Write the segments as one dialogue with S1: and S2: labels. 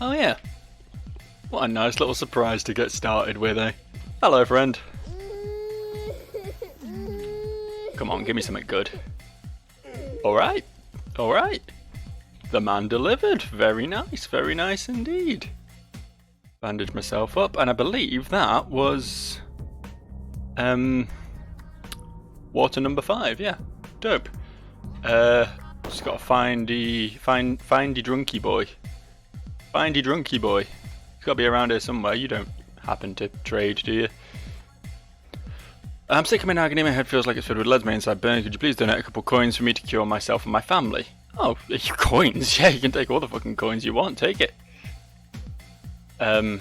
S1: Oh yeah. What a nice little surprise to get started with, eh? Hello, friend. Come on, give me something good. Alright. Alright. The man delivered. Very nice indeed. Bandage myself up, and I believe that was water number 5, yeah. Dope. Just gotta find the drunky boy. Find the drunky boy. He's gotta be around here somewhere. You don't happen to trade, do you? I'm sick of my agony. My head feels like it's filled with lead. My inside burning. Could you please donate a couple coins for me to cure myself and my family? Oh, coins? Yeah, you can take all the fucking coins you want. Take it. I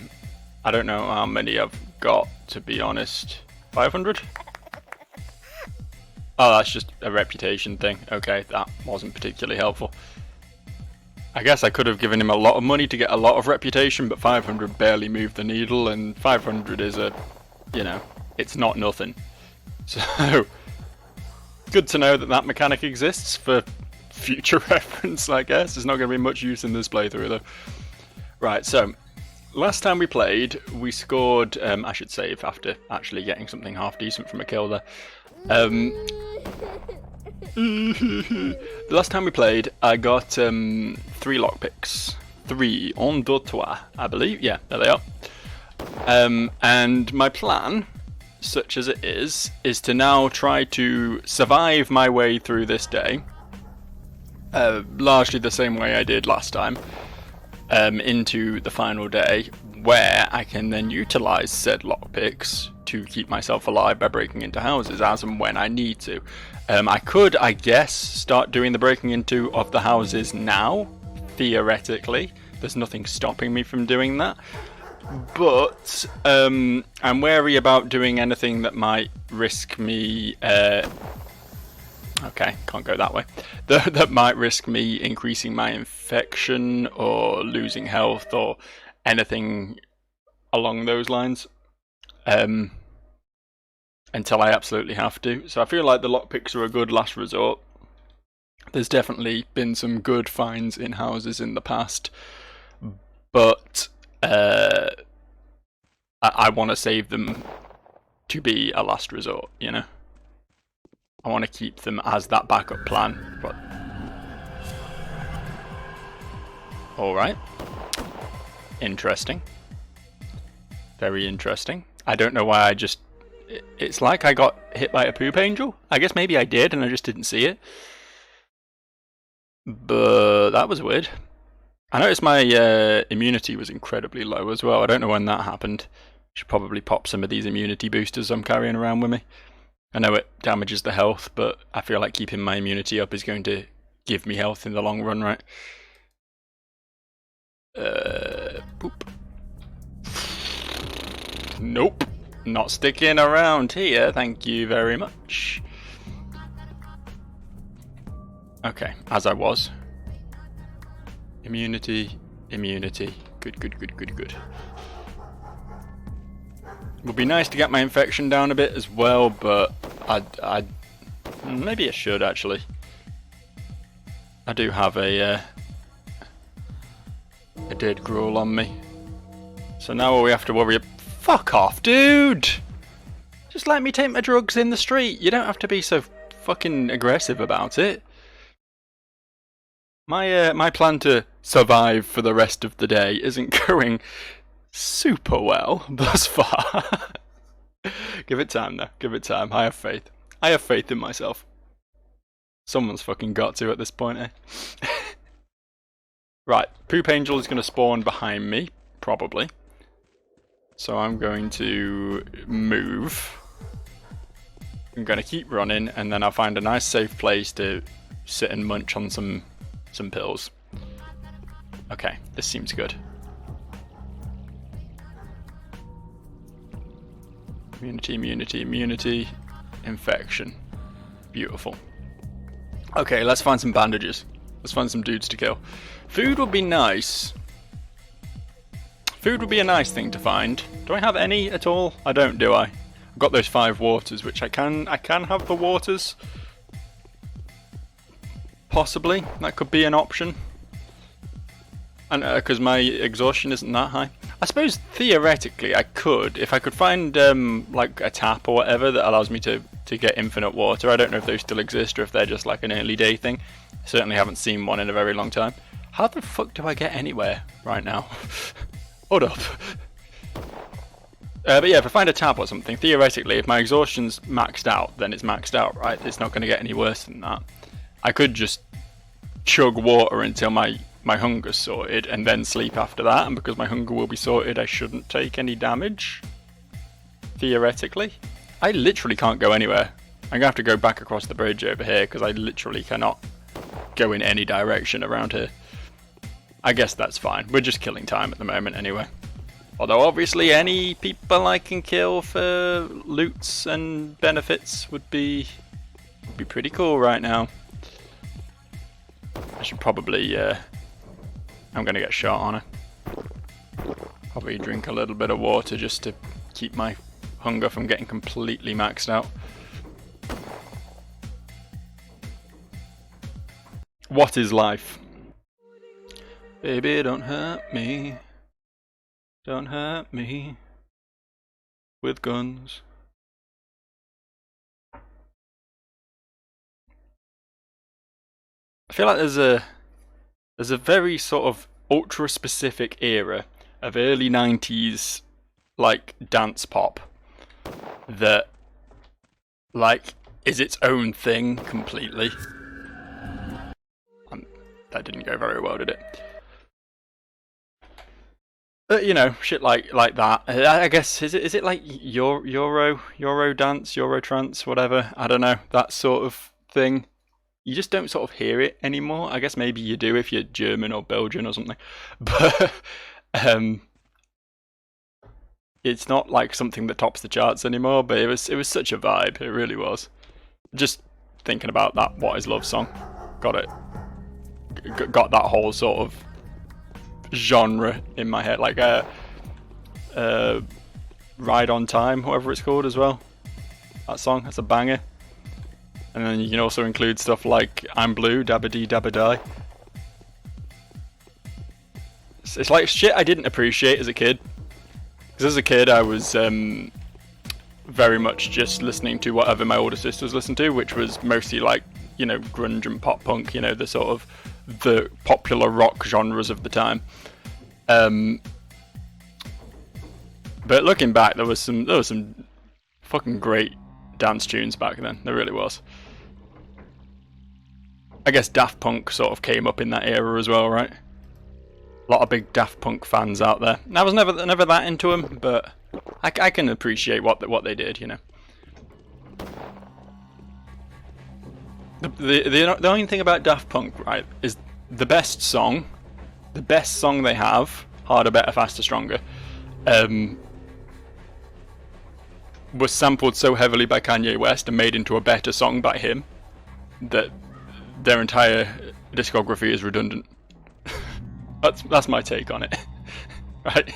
S1: don't know how many I've got, to be honest. 500? Oh, that's just a reputation thing. Okay, that wasn't particularly helpful. I guess I could have given him a lot of money to get a lot of reputation, but 500 barely moved the needle, and 500 is it's not nothing. So, good to know that that mechanic exists for future reference, I guess. There's not going to be much use in this playthrough, though. Right, so, last time we played, we scored, I should save after actually getting something half decent from a kill there. The last time we played, I got 3 lockpicks. 3 en deux trois, I believe. Yeah, there they are. And my plan, such as it is to now try to survive my way through this day. Largely the same way I did last time. Into the final day, where I can then utilise said lockpicks to keep myself alive by breaking into houses as and when I need to. I could, I guess, start doing the breaking into of the houses now, theoretically. There's nothing stopping me from doing that. But I'm wary about doing anything that might risk me... Okay, can't go that way. That might risk me increasing my infection or losing health or anything along those lines. Until I absolutely have to. So I feel like the lockpicks are a good last resort. There's definitely been some good finds in houses in the past. But I want to save them to be a last resort, you know? I want to keep them as that backup plan. But alright. Interesting. Very interesting. I don't know why it's like I got hit by a poop angel. I guess maybe I did and I just didn't see it. But that was weird. I noticed my immunity was incredibly low as well. I don't know when that happened. Should probably pop some of these immunity boosters I'm carrying around with me. I know it damages the health, but I feel like keeping my immunity up is going to give me health in the long run, right? Poop. Nope. Not sticking around here, thank you very much. Okay, as I was. Immunity. Good. Would be nice to get my infection down a bit as well, but maybe I should actually. I do have a dead gruel on me. So now all we have to worry about... Fuck off, dude! Just let me take my drugs in the street. You don't have to be so fucking aggressive about it. My plan to survive for the rest of the day isn't going super well thus far. Give it time though. Give it time. I have faith. I have faith in myself. Someone's fucking got to at this point, eh? Right, Poop Angel is going to spawn behind me, probably. So I'm going to move. I'm going to keep running, and then I'll find a nice safe place to sit and munch on some pills. Okay, this seems good. Immunity. Infection. Beautiful. Okay, let's find some bandages. Let's find some dudes to kill. Food would be nice. Food would be a nice thing to find. Do I have any at all? I don't, do I? I've got those 5 waters, which I can have the waters. Possibly. That could be an option. And because my exhaustion isn't that high. I suppose theoretically I could, if I could find like a tap or whatever that allows me to get infinite water. I don't know if those still exist or if they're just like an early day thing. I certainly haven't seen one in a very long time. How the fuck do I get anywhere right now? Hold up. But yeah, if I find a tap or something, theoretically, if my exhaustion's maxed out, then it's maxed out, right? It's not going to get any worse than that. I could just chug water until my hunger's sorted and then sleep after that, and because my hunger will be sorted, I shouldn't take any damage. Theoretically. I literally can't go anywhere. I'm going to have to go back across the bridge over here because I literally cannot go in any direction around here. I guess that's fine. We're just killing time at the moment anyway. Although obviously any people I can kill for loots and benefits would be pretty cool right now. I should probably I'm gonna get shot on her. Probably drink a little bit of water just to keep my hunger from getting completely maxed out. What is life? Baby, don't hurt me. Don't hurt me with guns. I feel like there's a very sort of ultra specific era of early 90s like dance pop that like is its own thing completely. That didn't go very well, did it? But you know, shit like that. I guess is it like Euro dance, Euro trance, whatever. I don't know, that sort of thing. You just don't sort of hear it anymore. I guess maybe you do if you're German or Belgian or something. But it's not like something that tops the charts anymore. But it was such a vibe. It really was. Just thinking about that "What Is Love" song, got that whole sort of genre in my head, like Ride on Time, whatever it's called as well. That song, that's a banger. And then you can also include stuff like I'm Blue, Dabba Dee Dabba Die. It's like shit I didn't appreciate as a kid. Because as a kid I was very much just listening to whatever my older sisters listened to, which was mostly like, you know, grunge and pop punk, you know, the sort of the popular rock genres of the time. But looking back, there was some fucking great dance tunes back then. There really was. I guess Daft Punk sort of came up in that era as well, right? A lot of big Daft Punk fans out there. I was never that into them, but I can appreciate what they did, you know. The only thing about Daft Punk, right, is the best song they have, Harder, Better, Faster, Stronger, was sampled so heavily by Kanye West and made into a better song by him that their entire discography is redundant. That's my take on it. Right?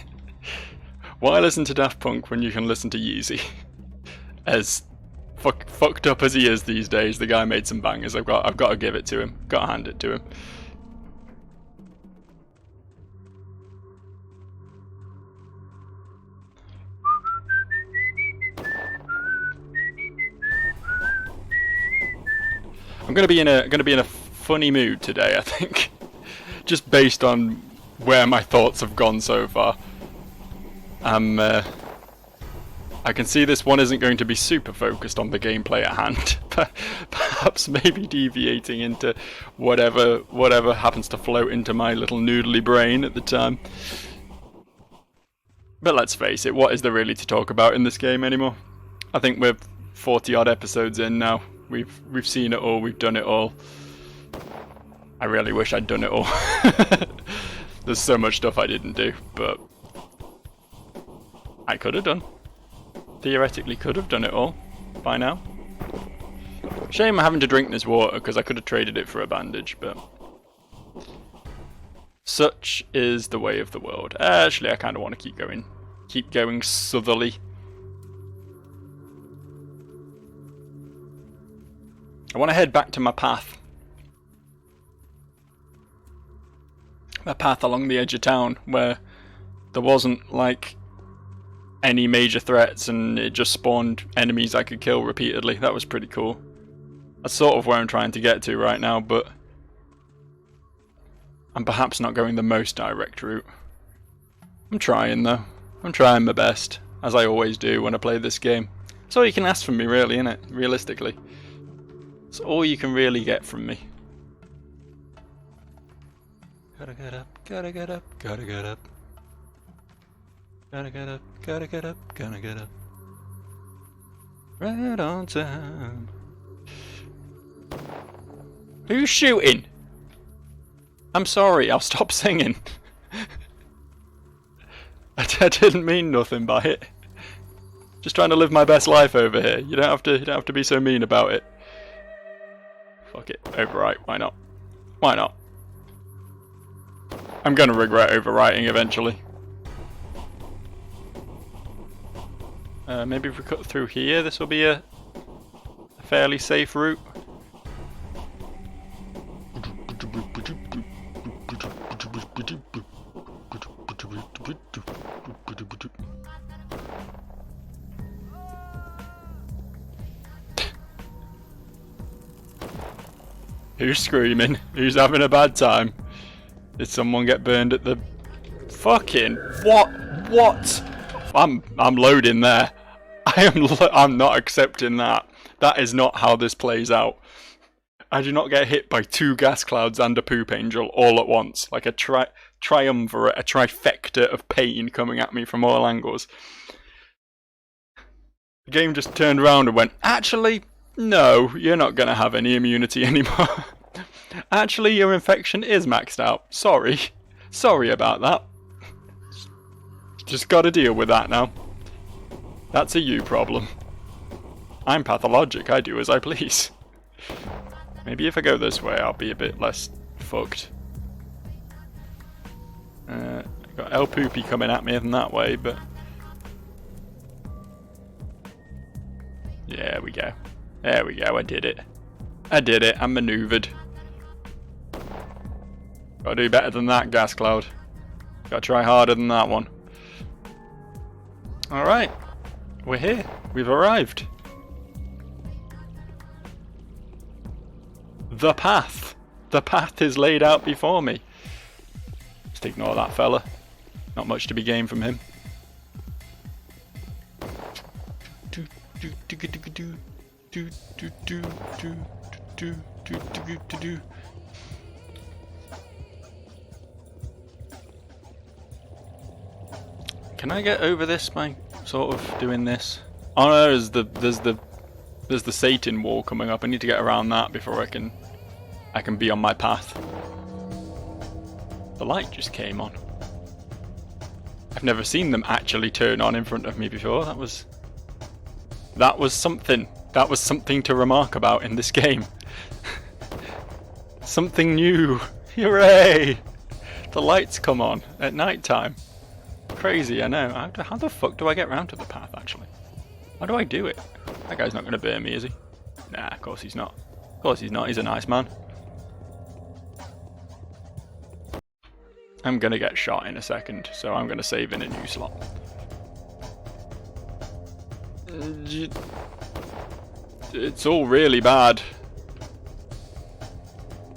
S1: Why listen to Daft Punk when you can listen to Yeezy? As fucked up as he is these days, the guy made some bangers. I've got to give it to him. Got to hand it to him. I'm gonna be in a funny mood today, I think, just based on where my thoughts have gone so far. I can see this one isn't going to be super focused on the gameplay at hand. Perhaps maybe deviating into whatever happens to float into my little noodly brain at the time. But let's face it, what is there really to talk about in this game anymore? I think we're 40 odd episodes in now. We've seen it all, we've done it all. I really wish I'd done it all. There's so much stuff I didn't do, but I could have done. Theoretically could have done it all by now. Shame I'm having to drink this water because I could have traded it for a bandage, but such is the way of the world. Actually, I kind of want to keep going southerly. I want to head back to my path. a path along the edge of town where there wasn't like any major threats and it just spawned enemies I could kill repeatedly. That was pretty cool. That's sort of where I'm trying to get to right now, but I'm perhaps not going the most direct route. I'm trying though. I'm trying my best, as I always do when I play this game. That's all you can ask from me really, innit? Realistically. It's all you can really get from me. Gotta get up, gotta get up, gotta get up. Gotta get up, gotta get up, gotta get up. Right on time. Who's shooting? I'm sorry, I'll stop singing. I didn't mean nothing by it. Just trying to live my best life over here. You don't have to be so mean about it. Fuck it, overwrite, why not? Why not? I'm gonna regret overwriting eventually. Maybe if we cut through here, this will be a fairly safe route. Who's screaming? Who's having a bad time? Did someone get burned at the fucking what? I'm loading there. I'm not accepting that. That is not how this plays out. I do not get hit by 2 gas clouds and a poop angel all at once, like a triumvirate, a trifecta of pain coming at me from all angles. The game just turned around and went, actually, no, you're not going to have any immunity anymore. Actually, your infection is maxed out. Sorry. Sorry about that. Just gotta deal with that now. That's a you problem. I'm pathologic, I do as I please. Maybe if I go this way, I'll be a bit less fucked. I've got El Poopy coming at me in that way, but... yeah, there we go. There we go, I did it. I did it, I manoeuvred. Gotta do better than that, gas cloud. Gotta try harder than that one. Alright, we're here. We've arrived. The path. The path is laid out before me. Just ignore that fella. Not much to be gained from him. Can I get over this by sort of doing this? Oh no, there's the Satan wall coming up. I need to get around that before I can be on my path. The light just came on. I've never seen them actually turn on in front of me before. That was something. That was something to remark about in this game. Something new. Hooray! The lights come on at night time. Crazy, I know. How the fuck do I get round to the path, actually? How do I do it? That guy's not going to burn me, is he? Nah, of course he's not. Of course he's not. He's a nice man. I'm going to get shot in a second, so I'm going to save in a new slot. It's all really bad.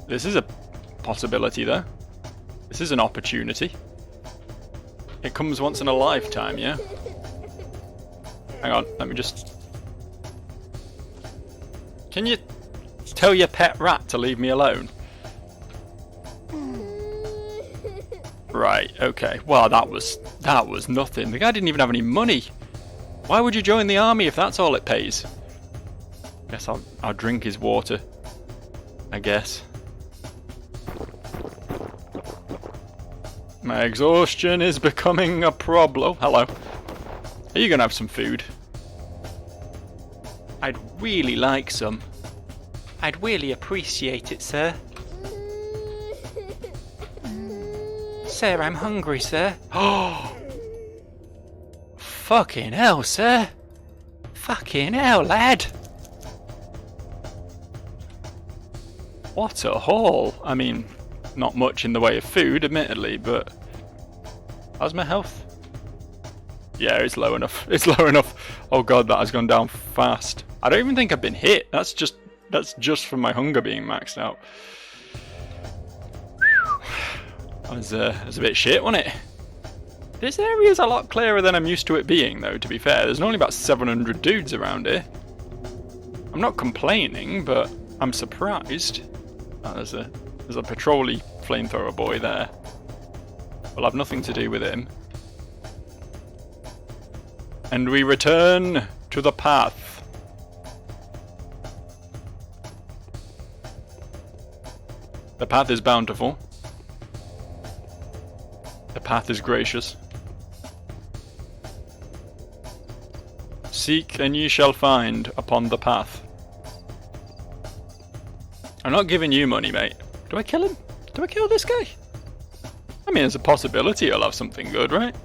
S1: This is a possibility, though. This is an opportunity. It comes once in a lifetime, yeah? Hang on, let me just... Can you tell your pet rat to leave me alone? Right, okay. Well, that was nothing. The guy didn't even have any money. Why would you join the army if that's all it pays? Guess I'll drink his water. I guess. My exhaustion is becoming a problem. Hello. Are you gonna have some food? I'd really like some. I'd really appreciate it, sir. Sir, I'm hungry, sir. Oh! Fucking hell, sir. Fucking hell, lad. What a haul. I mean, not much in the way of food, admittedly, but how's my health? Yeah, it's low enough. It's low enough. Oh god, that has gone down fast. I don't even think I've been hit. That's just from my hunger being maxed out. That was a bit shit, wasn't it? This area is a lot clearer than I'm used to it being, though, to be fair. There's only about 700 dudes around here. I'm not complaining, but I'm surprised. Oh, there's a patrol-y flamethrower boy there. We'll have nothing to do with him. And we return to the path. The path is bountiful. The path is gracious. Seek and ye shall find upon the path. I'm not giving you money, mate. Do I kill him? Do I kill this guy? I mean, there's a possibility he'll have something good, right?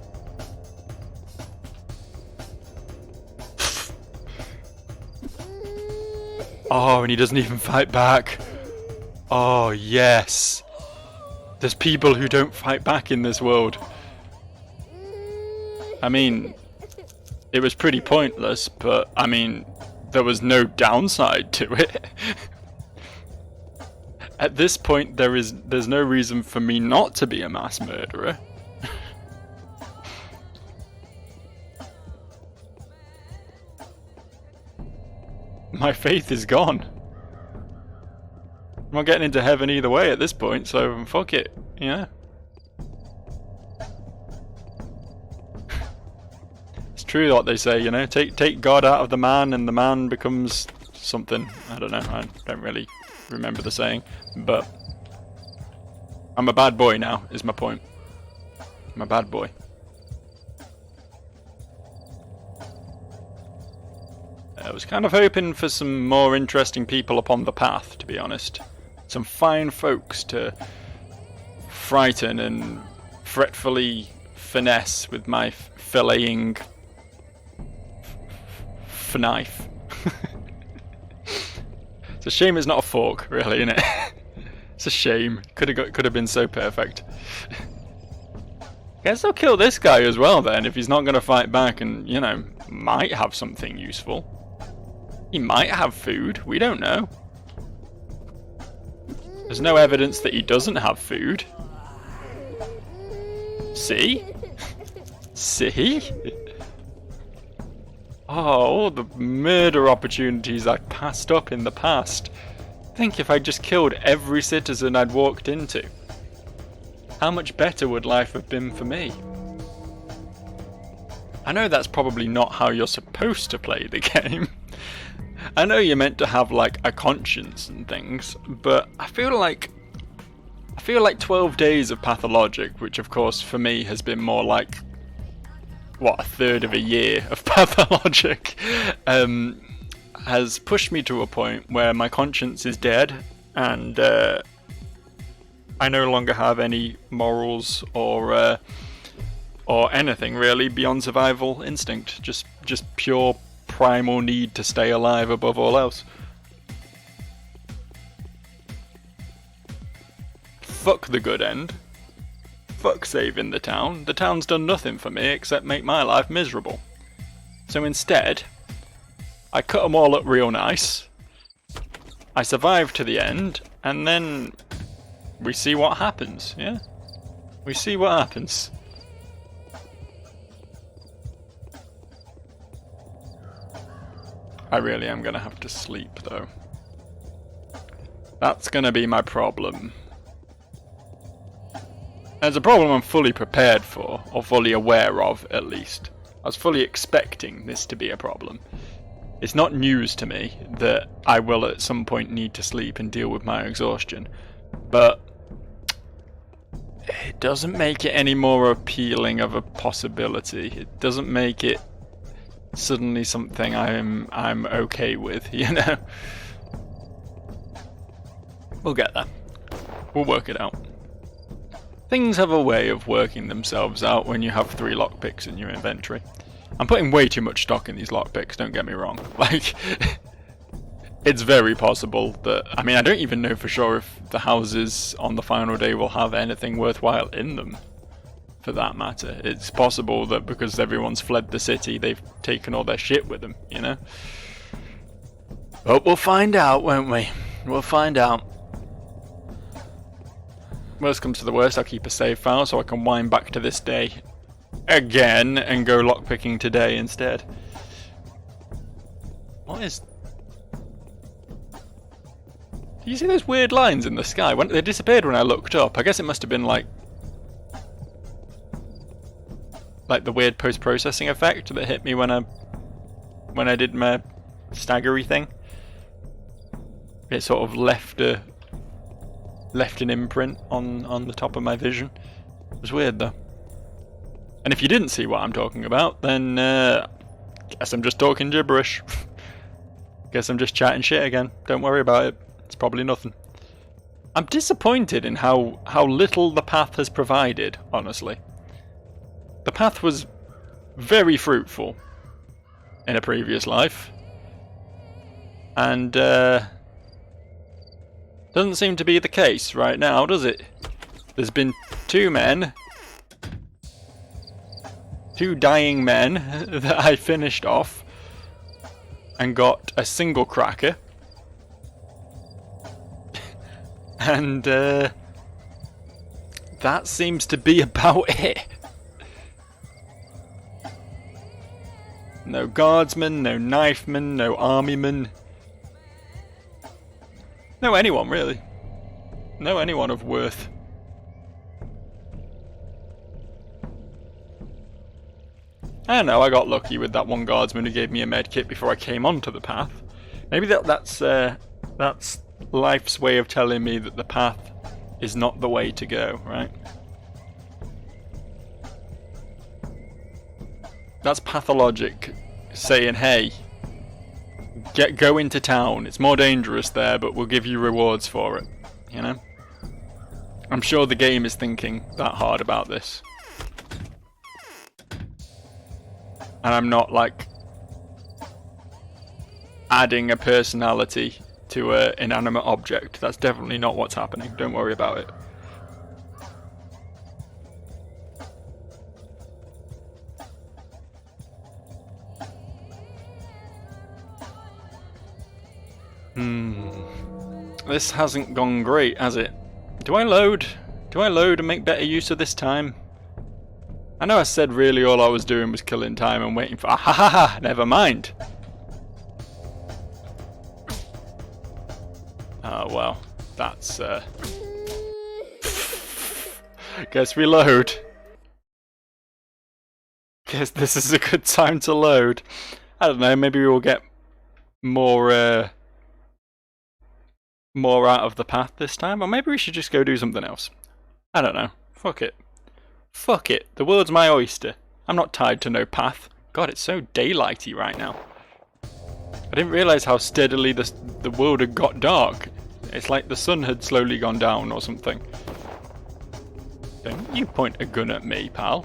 S1: Oh, and he doesn't even fight back. Oh, yes. There's people who don't fight back in this world. I mean, it was pretty pointless, but, I mean, there was no downside to it. At this point, there's no reason for me not to be a mass murderer. My faith is gone. I'm not getting into heaven either way at this point, so fuck it, yeah. It's true what they say, you know, take God out of the man and the man becomes something. I don't know, I don't really remember the saying, but I'm a bad boy now, is my point. I'm a bad boy. I was kind of hoping for some more interesting people upon the path, to be honest. Some fine folks to frighten and fretfully finesse with my filleting knife. It's a shame it's not a fork, really, isn't it? It's a shame. Could have been so perfect. Guess I'll kill this guy as well then, if he's not going to fight back and, you know, might have something useful. He might have food, we don't know. There's no evidence that he doesn't have food. See? See? Oh, all the murder opportunities I passed up in the past. Think if I just killed every citizen I'd walked into. How much better would life have been for me? I know that's probably not how you're supposed to play the game. I know you're meant to have like a conscience and things, but I feel like 12 days of Pathologic, which of course for me has been more like what, a third of a year of Pathologic, has pushed me to a point where my conscience is dead and I no longer have any morals or anything really beyond survival instinct, just pure primal need to stay alive above all else. Fuck the good end. Fuck saving the town. The town's done nothing for me except make my life miserable. So instead, I cut them all up real nice. I survive to the end, and then we see what happens, yeah? We see what happens. I really am going to have to sleep, though. That's going to be my problem. It's a problem I'm fully prepared for, or fully aware of, at least. I was fully expecting this to be a problem. It's not news to me that I will at some point need to sleep and deal with my exhaustion, but it doesn't make it any more appealing of a possibility. It doesn't make it suddenly something I'm okay with, you know? We'll get there. We'll work it out. Things have a way of working themselves out when you have 3 lockpicks in your inventory. I'm putting way too much stock in these lockpicks, don't get me wrong. Like, it's very possible that, I mean, I don't even know for sure if the houses on the final day will have anything worthwhile in them, for that matter. It's possible that because everyone's fled the city, they've taken all their shit with them, you know? But we'll find out, won't we? We'll find out. Worst comes to the worst, I'll keep a save file so I can wind back to this day again and go lockpicking today instead. What is... Do you see those weird lines in the sky? When they disappeared when I looked up. I guess it must have been like the weird post-processing effect that hit me when I did my staggery thing. It sort of left an imprint on the top of my vision. It was weird though. And if you didn't see what I'm talking about, then guess I'm just talking gibberish. Guess I'm just chatting shit again. Don't worry about it. It's probably nothing. I'm disappointed in how little the path has provided, honestly. The path was very fruitful in a previous life. And doesn't seem to be the case right now, does it? There's been two dying men that I finished off and got a single cracker. And that seems to be about it. No guardsmen, no knifemen, no armymen. No anyone, really. No anyone of worth. I don't know, I got lucky with that one guardsman who gave me a med kit before I came onto the path. Maybe that's life's way of telling me that the path is not the way to go, right? That's Pathologic saying, hey, go into town. It's more dangerous there, but we'll give you rewards for it. You know? I'm sure the game is thinking that hard about this. And I'm not, like, adding a personality to an inanimate object. That's definitely not what's happening. Don't worry about it. This hasn't gone great, has it? Do I load? Do I load and make better use of this time? I know I said really all I was doing was killing time and waiting for... Ah ha ha ha! Never mind! Oh well, that's guess we load. Guess this is a good time to load. I don't know, maybe we'll get more out of the path this time, or maybe we should just go do something else. I don't know. Fuck it. Fuck it. The world's my oyster. I'm not tied to no path. God, it's so daylighty right now. I didn't realise how steadily the world had got dark. It's like the sun had slowly gone down or something. Don't you point a gun at me, pal.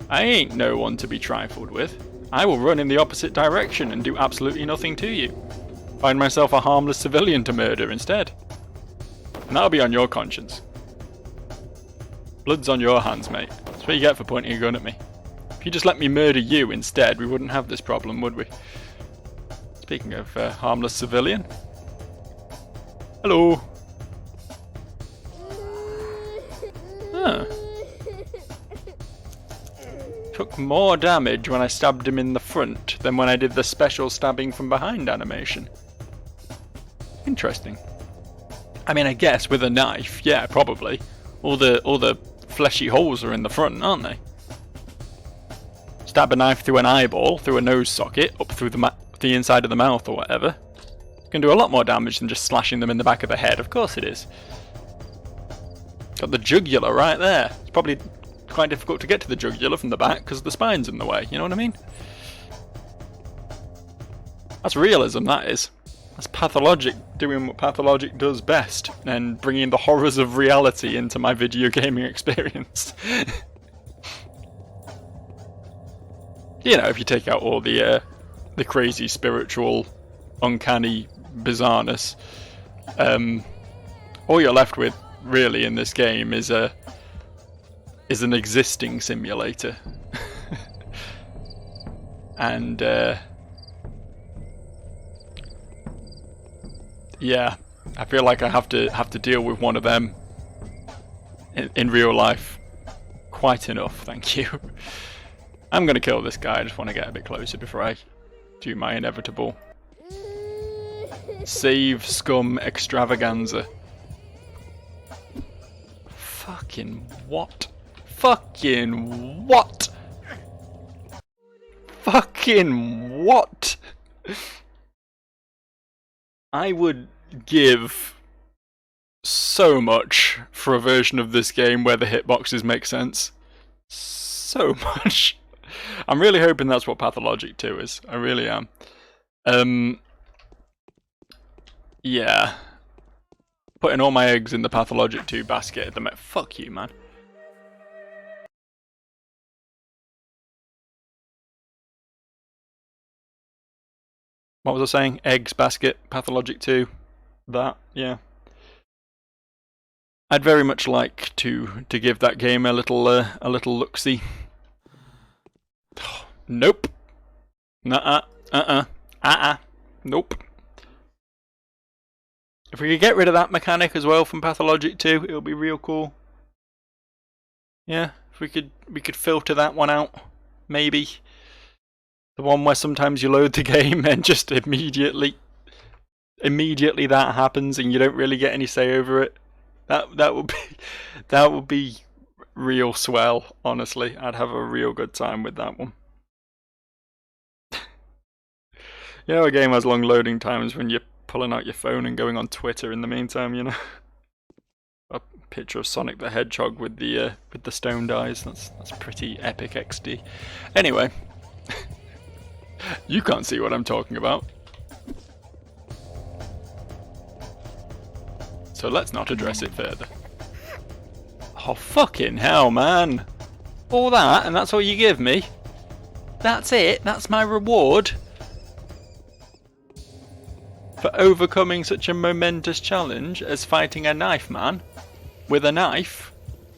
S1: I ain't no one to be trifled with. I will run in the opposite direction and do absolutely nothing to you. Find myself a harmless civilian to murder instead. And that'll be on your conscience. Blood's on your hands, mate. That's what you get for pointing a gun at me. If you just let me murder you instead, we wouldn't have this problem, would we? Speaking of harmless civilian. Hello. Huh. Took more damage when I stabbed him in the front than when I did the special stabbing from behind animation. Interesting. I mean, I guess with a knife, yeah, probably. All the fleshy holes are in the front, aren't they? Stab a knife through an eyeball, through a nose socket, up through the inside of the mouth or whatever. It's going to do a lot more damage than just slashing them in the back of the head. Of course it is. Got the jugular right there. It's probably quite difficult to get to the jugular from the back because the spine's in the way. You know what I mean? That's realism, that is. That's Pathologic doing what Pathologic does best and bringing the horrors of reality into my video gaming experience. You know, if you take out all the crazy spiritual, uncanny bizarreness. All you're left with, really, in this game is an existing simulator, and yeah, I feel like I have to deal with one of them in real life quite enough. Thank you. I'm gonna kill this guy. I just want to get a bit closer before I do my inevitable save scum extravaganza. Fucking what? Fucking what? Fucking what? I would give so much for a version of this game where the hitboxes make sense. So much. I'm really hoping that's what Pathologic 2 is. I really am. Yeah. Putting all my eggs in the Pathologic 2 basket at the minute. Fuck you, man. What was I saying? Eggs, basket, Pathologic 2. That, yeah. I'd very much like to give that game a little look-see. Nope. Nuh-uh. Nope. If we could get rid of that mechanic as well from Pathologic 2, it would be real cool. Yeah, if we could filter that one out, maybe. The one where sometimes you load the game and just immediately that happens and you don't really get any say over it. That would be real swell, honestly. I'd have a real good time with that one. You know, a game has long loading times when you're pulling out your phone and going on Twitter in the meantime, you know. A picture of Sonic the Hedgehog with the stoned eyes. That's pretty epic XD. Anyway, you can't see what I'm talking about. So let's not address it further. Oh fucking hell, man. All that and that's all you give me? That's it? That's my reward? For overcoming such a momentous challenge as fighting a knife man with a knife?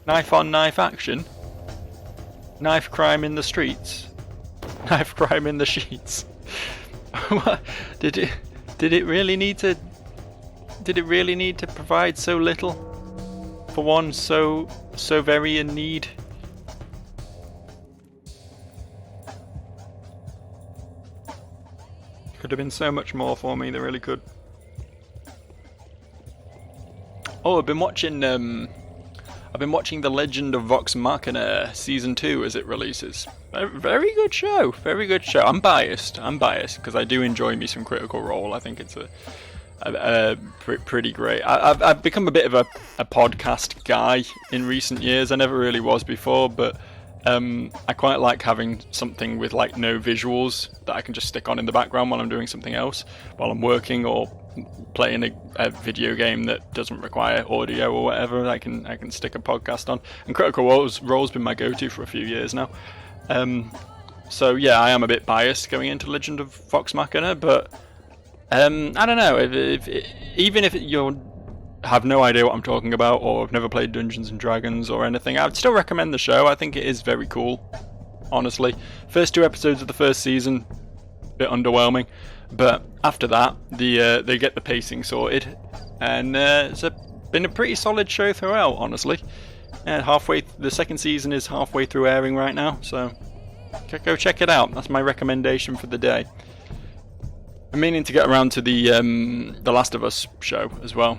S1: Knife on knife action? Knife crime in the streets? Knife crime in the sheets? What? Did it really need to provide so little for one so very in need? Could have been so much more for me, they really could. Oh, I've been watching The Legend of Vox Machina Season 2 as it releases. Very good show, very good show. I'm biased because I do enjoy me some Critical Role. I think it's pretty great. I've become a bit of a podcast guy in recent years. I never really was before, but I quite like having something with like no visuals that I can just stick on in the background while I'm doing something else, while I'm working or playing a video game that doesn't require audio or whatever. I can stick a podcast on, and Critical Role's been my go-to for a few years now. So yeah, I am a bit biased going into Legend of Vox Machina, but I don't know, even if you have no idea what I'm talking about or have never played Dungeons and Dragons or anything, I would still recommend the show. I think it is very cool, honestly. First 2 episodes of the first season, a bit underwhelming, but after that, they get the pacing sorted, and it's been a pretty solid show throughout, honestly. And the second season is halfway through airing right now, so go check it out. That's my recommendation for the day. I'm meaning to get around to the Last of Us show as well,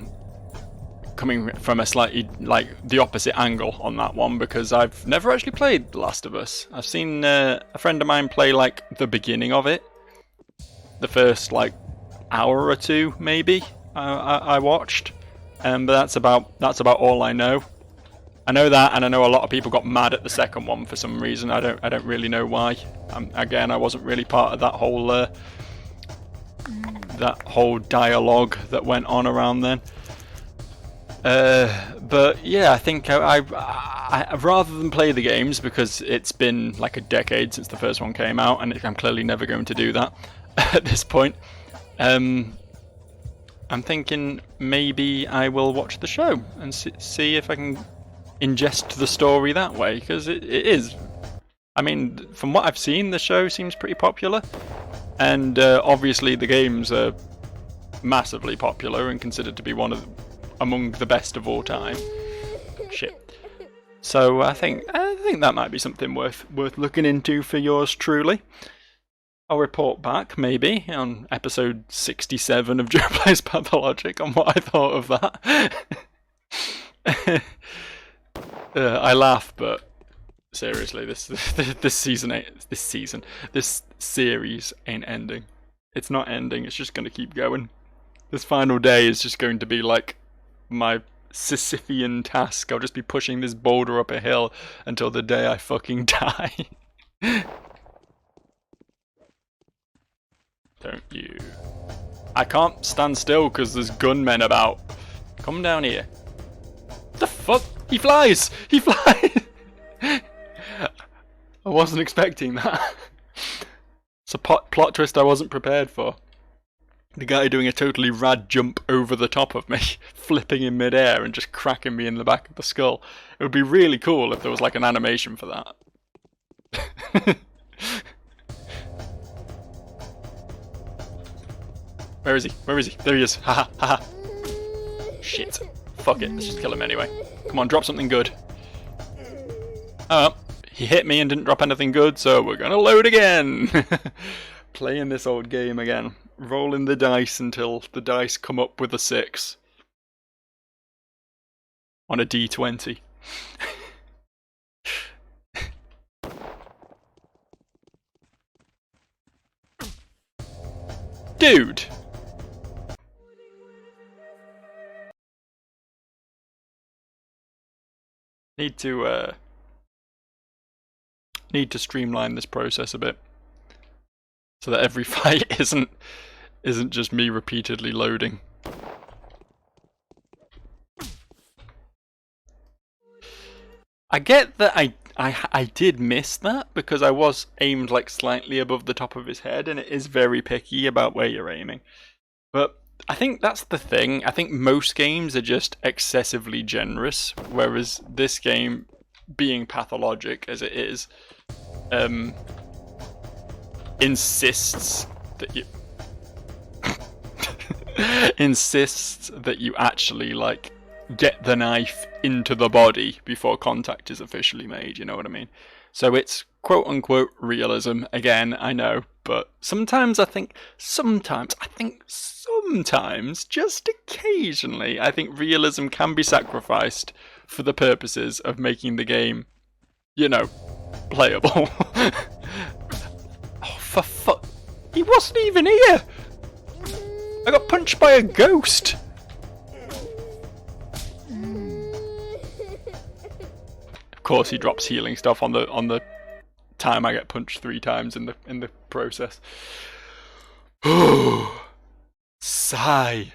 S1: coming from a slightly like the opposite angle on that one, because I've never actually played The Last of Us. I've seen a friend of mine play like the beginning of it, the first like hour or two maybe. I watched, but that's about all I know. I know that, and I know a lot of people got mad at the second one for some reason. I don't really know why. Again, I wasn't really part of that whole dialogue that went on around then. But yeah, I think I rather than play the games, because it's been like a decade since the first one came out, and I'm clearly never going to do that at this point. I'm thinking maybe I will watch the show and see if I can ingest the story that way, because it is. I mean, from what I've seen, the show seems pretty popular, and obviously the games are massively popular and considered to be among the best of all time. Shit. So I think that might be something worth looking into for yours truly. I'll report back maybe on episode 67 of Joe Plays Pathologic on what I thought of that. I laugh, but seriously, this series ain't ending. It's not ending. It's just going to keep going. This final day is just going to be like my Sisyphean task. I'll just be pushing this boulder up a hill until the day I fucking die. Don't you? I can't stand still because there's gunmen about. Come down here. The fuck? He flies! He flies! I wasn't expecting that. It's a plot twist I wasn't prepared for. The guy doing a totally rad jump over the top of me, flipping in midair and just cracking me in the back of the skull. It would be really cool if there was like an animation for that. Where is he? Where is he? There he is. Haha, haha. Shit. Fuck it, let's just kill him anyway. Come on, drop something good. Oh, he hit me and didn't drop anything good, so we're gonna load again. Playing this old game again. Rolling the dice until the dice come up with a 6. On a D20. Dude! Need to streamline this process a bit, so that every fight isn't just me repeatedly loading. I get that I did miss that because I was aimed like slightly above the top of his head, and it is very picky about where you're aiming. But I think that's the thing. I think most games are just excessively generous, whereas this game, being pathologic as it is, insists that you actually like get the knife into the body before contact is officially made, you know what I mean? So it's quote unquote realism, again, I know, but sometimes, just occasionally, I think realism can be sacrificed for the purposes of making the game, you know, playable. Oh, for fuck. He wasn't even here! I got punched by a ghost! Of course he drops healing stuff on the time I get punched 3 times in the process. Sigh.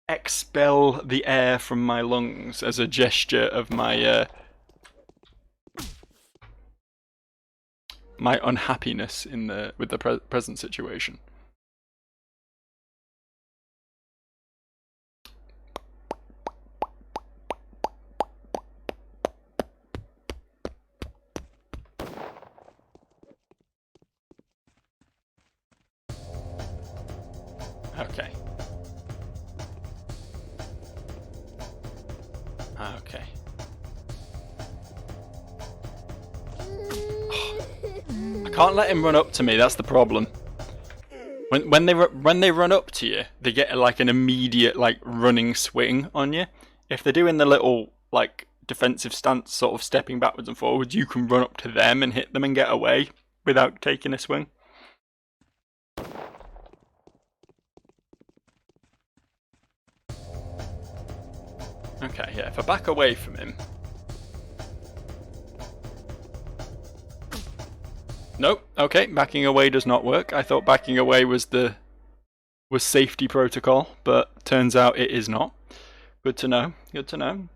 S1: Expel the air from my lungs as a gesture of my my unhappiness with the present situation. Okay. Okay. I can't let him run up to me. That's the problem. When they run up to you, they get like an immediate like running swing on you. If they're doing the little like defensive stance, sort of stepping backwards and forwards, you can run up to them and hit them and get away without taking a swing. Okay, yeah, if I back away from him. Nope, okay, backing away does not work. I thought backing away was safety protocol, but turns out it is not. Good to know, good to know.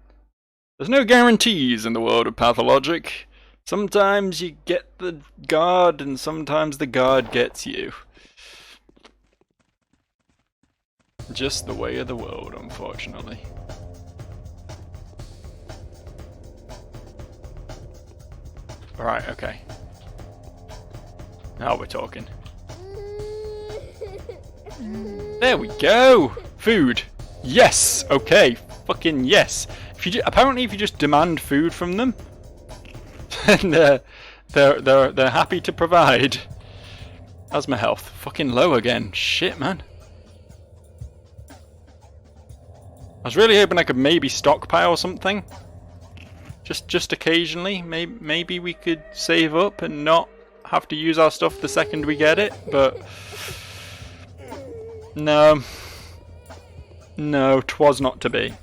S1: There's no guarantees in the world of Pathologic. Sometimes you get the guard, and sometimes the guard gets you. Just the way of the world, unfortunately. Right, okay. Now we're talking. There we go! Food! Yes! Okay, fucking yes! Apparently if you just demand food from them, then they're happy to provide. How's my health? Fucking low again. Shit, man. I was really hoping I could maybe stockpile something. Just occasionally. Maybe we could save up and not have to use our stuff the second we get it, but no. No, 'twas not to be.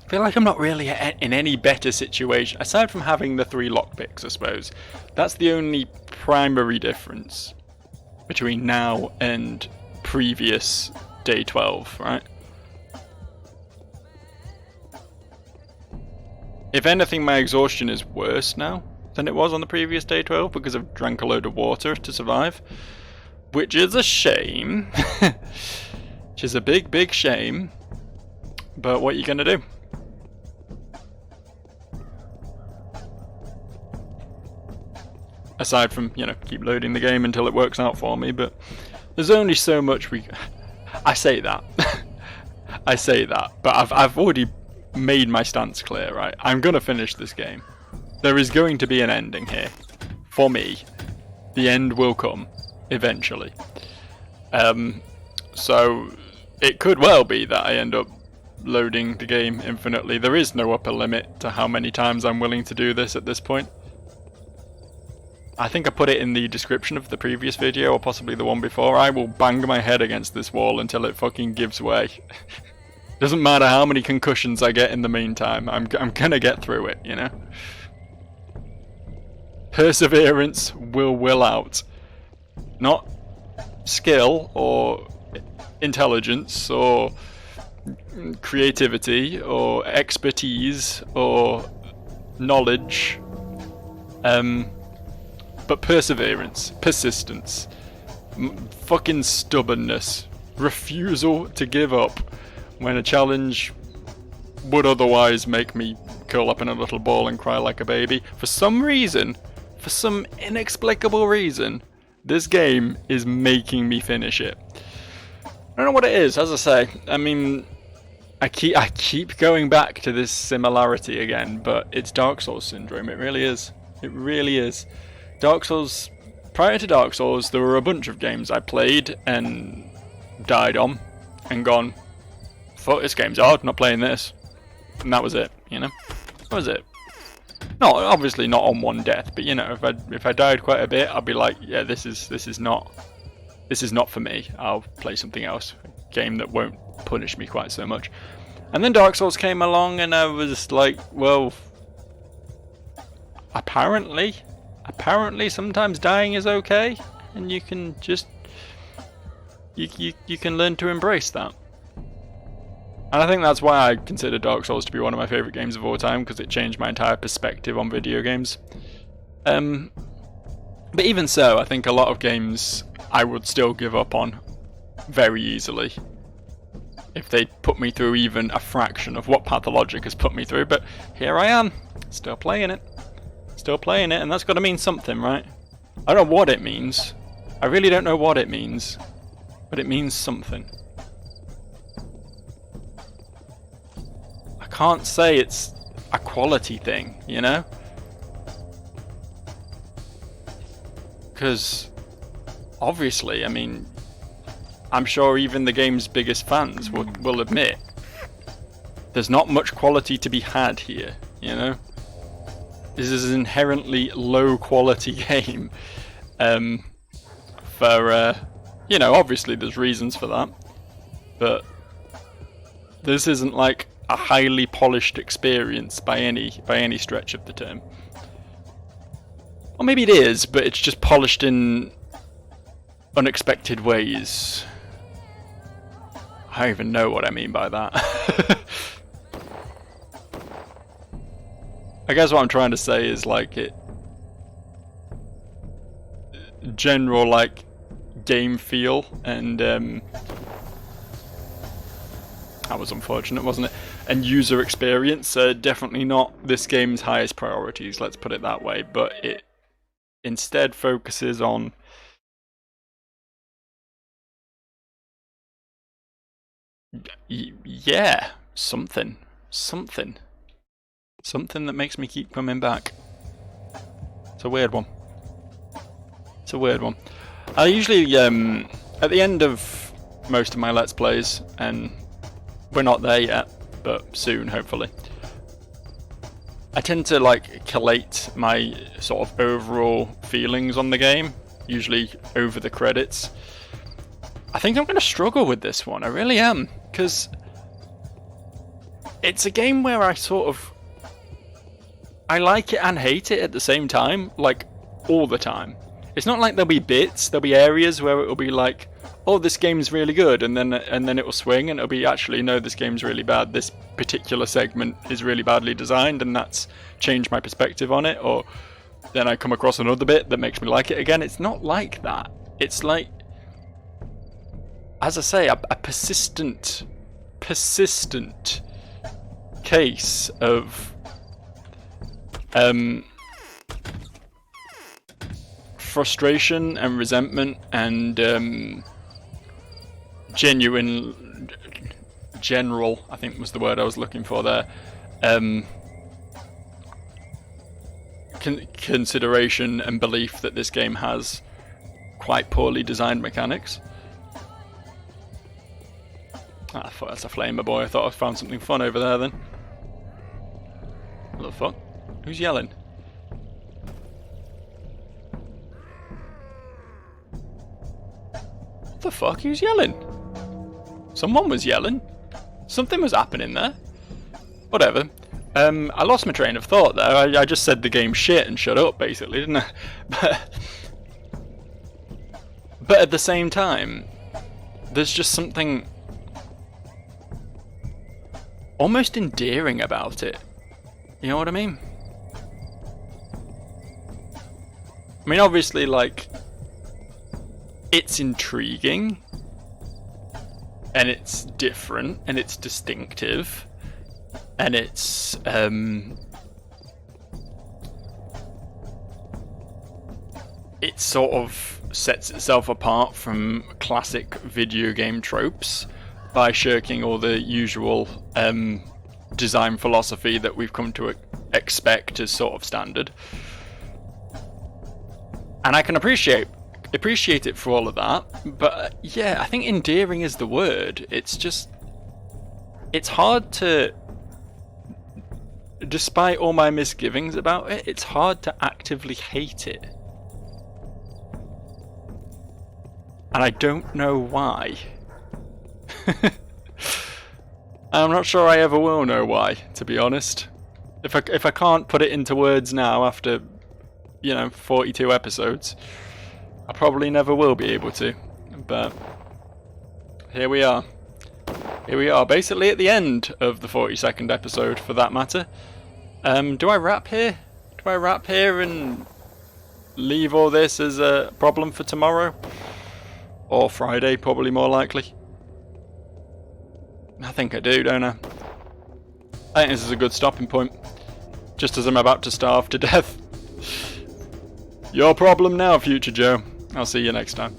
S1: I feel like I'm not really in any better situation, aside from having the 3 lockpicks, I suppose. That's the only primary difference between now and previous day 12, right? If anything, my exhaustion is worse now than it was on the previous day 12 because I've drank a load of water to survive, which is a shame. Which is a big, big shame. But what are you gonna do? Aside from, you know, keep loading the game until it works out for me, but there's only so much I say that. I say that, but I've already made my stance clear, right? I'm gonna finish this game. There is going to be an ending here. For me. The end will come. Eventually. So it could well be that I end up loading the game infinitely. There is no upper limit to how many times I'm willing to do this at this point. I think I put it in the description of the previous video, or possibly the one before. I will bang my head against this wall until it fucking gives way. Doesn't matter how many concussions I get in the meantime, I'm gonna get through it, you know? Perseverance will out. Not skill, or intelligence, or creativity, or expertise, or knowledge. But perseverance, persistence, fucking stubbornness, refusal to give up when a challenge would otherwise make me curl up in a little ball and cry like a baby. For some reason, for some inexplicable reason, this game is making me finish it. I don't know what it is, as I say. I mean, I keep going back to this similarity again, but it's Dark Souls syndrome. It really is. It really is. Dark Souls, prior to Dark Souls, there were a bunch of games I played and died on and gone, fuck, this game's hard, not playing this. And that was it, you know? That was it. No, obviously not on one death, but you know, if I died quite a bit, I'd be like, yeah, this is not for me. I'll play something else. A game that won't punish me quite so much. And then Dark Souls came along and I was like, well, apparently sometimes dying is okay, and you can just you can learn to embrace that. And I think that's why I consider Dark Souls to be one of my favourite games of all time, because it changed my entire perspective on video games. But even so, I think a lot of games I would still give up on very easily if they put me through even a fraction of what Pathologic has put me through. But here I am, still playing it. Still playing it, and that's got to mean something, right? I don't know what it means. I really don't know what it means. But it means something. I can't say it's a quality thing, you know? Because, obviously, I mean, I'm sure even the game's biggest fans will admit there's not much quality to be had here, you know? This is an inherently low quality game. You know, obviously there's reasons for that. But this isn't like a highly polished experience by any stretch of the term. Or maybe it is, but it's just polished in unexpected ways. I don't even know what I mean by that. I guess what I'm trying to say is like general like game feel and That was unfortunate, wasn't it? And user experience are definitely not this game's highest priorities, let's put it that way, but it instead focuses on yeah, something that makes me keep coming back. It's a weird one. It's a weird one. I usually at the end of most of my Let's Plays, and we're not there yet, but soon hopefully, I tend to like collate my sort of overall feelings on the game, usually over the credits. I think I'm going to struggle with this one, I really am, because it's a game where I like it and hate it at the same time, like all the time. It's not like there'll be areas where it'll be like, oh, this game's really good, and then it will swing and it'll be, actually, no, this game's really bad. This particular segment is really badly designed, and that's changed my perspective on it. Or then I come across another bit that makes me like it again. It's not like that. It's like, as I say, a persistent case of frustration and resentment and general, I think was the word I was looking for there, consideration and belief that this game has quite poorly designed mechanics. I thought that's a flamer boy. I thought I found something fun over there then. What the fuck? Who's yelling? What the fuck? Who's yelling? Someone was yelling. Something was happening there. Whatever. I lost my train of thought there. I just said the game's shit and shut up, basically, didn't I? But at the same time, there's just something almost endearing about it. You know what I mean? I mean, obviously, like, it's intriguing, and it's different, and it's distinctive, and it sort of sets itself apart from classic video game tropes by shirking all the usual design philosophy that we've come to expect as sort of standard. And I can appreciate it for all of that, but yeah, I think endearing is the word. It's just, it's hard to, despite all my misgivings about it, it's hard to actively hate it. And I don't know why. I'm not sure I ever will know why, to be honest. If I can't put it into words now after, 42 episodes, I probably never will be able to. But here we are. Here we are, basically at the end of the 42nd episode, for that matter. Do I wrap here? Do I wrap here and leave all this as a problem for tomorrow? Or Friday, probably more likely. I think I do, don't I? I think this is a good stopping point. Just as I'm about to starve to death. Your problem now, Future Joe. I'll see you next time.